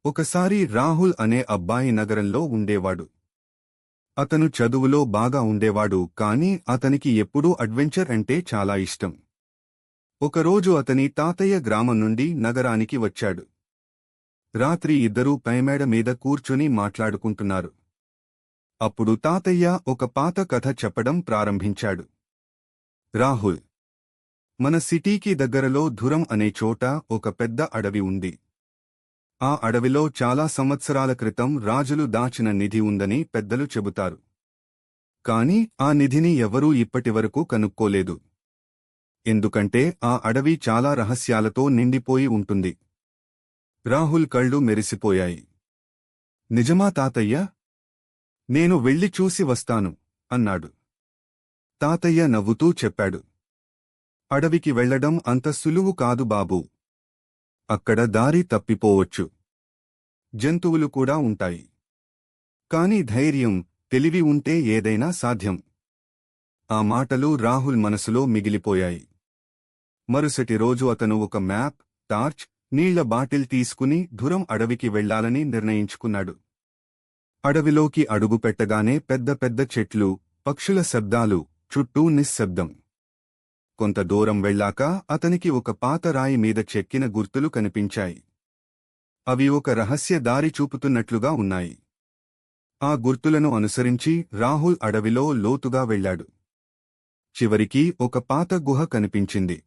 ఒకసారి రాహుల్ అనే అబ్బాయి నగరంలో ఉండేవాడు. అతను చదువులో బాగా ఉండేవాడు, కాని అతనికి ఎప్పుడూ అడ్వెంచర్ అంటే చాలా ఇష్టం. ఒకరోజు అతని తాతయ్య గ్రామం నుండి నగరానికి వచ్చాడు. రాత్రి ఇద్దరూ పైమేడ మీద కూర్చుని మాట్లాడుకుంటున్నారు. అప్పుడు తాతయ్య ఒక పాత కథ చెప్పడం ప్రారంభించాడు. రాహుల్, మన సిటీకి దగ్గరలో ధురం అనే చోట ఒక పెద్ద అడవి ఉంది. ఆ అడవిలో చాలా సంవత్సరాల క్రితం రాజులు దాచిన నిధి ఉందని పెద్దలు చెబుతారు. కాని ఆ నిధిని ఎవరూ ఇప్పటివరకు కనుక్కోలేదు. ఎందుకంటే ఆ అడవి చాలా రహస్యాలతో నిండిపోయి ఉంటుంది. రాహుల్ కళ్ళు మెరిసిపోయాయి. నిజమా తాతయ్య? నేను వెళ్ళి చూసి వస్తాను అన్నాడు. తాతయ్య నవ్వుతూ చెప్పాడు. అడవికి వెళ్లడం అంత సులువు కాదు బాబూ. అక్కడ దారి తప్పిపోవచ్చు. జంతువులు కూడా ఉంటాయి. కాని ధైర్యం, తెలివి ఉంటే ఏదైనా సాధ్యం. ఆ మాటలు రాహుల్ మనసులో మిగిలిపోయాయి. మరుసటి రోజు అతను ఒక మ్యాప్, టార్చ్, నీళ్ల బాటిల్ తీసుకుని ధురం అడవికి వెళ్లాలని నిర్ణయించుకున్నాడు. అడవిలోకి అడుగుపెట్టగానే పెద్ద పెద్ద చెట్లు, పక్షుల శబ్దాలు, చుట్టూ నిశ్శబ్దం. కొంత దూరం వెళ్లాక అతనికి ఒక పాత రాయి మీద చెక్కిన గుర్తులు కనిపించాయి. అవి ఒక రహస్య దారి చూపుతున్నట్లుగా ఉన్నాయి. ఆ గుర్తులను అనుసరించి రాహుల్ అడవిలో లోతుగా వెళ్లాడు. చివరికి ఒక పాత గుహ కనిపించింది.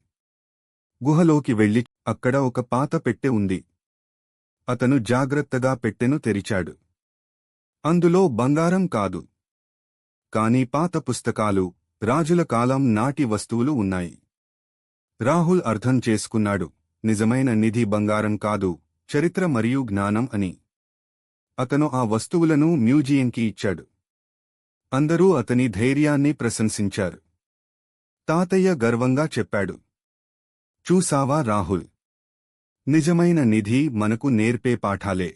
గుహలోకి వెళ్లి అక్కడ ఒక పాత పెట్టె ఉంది. అతను జాగ్రత్తగా పెట్టెను తెరిచాడు. అందులో బంగారం కాదు, కాని పాత పుస్తకాలు, రాజుల కాలం నాటి వస్తువులు ఉన్నాయి. రాహుల్ అర్థం చేసుకున్నాడు, నిజమైన నిధి బంగారం కాదు, చరిత్ర మరియు జ్ఞానం అని. అతను ఆ వస్తువులను మ్యూజియంకి ఇచ్చాడు. అందరూ అతని ధైర్యాన్ని ప్రశంసించారు. తాతయ్య గర్వంగా చెప్పాడు, చూసావా రాహుల్, నిజమైన నిధి మనకు నేర్పే పాఠాలే.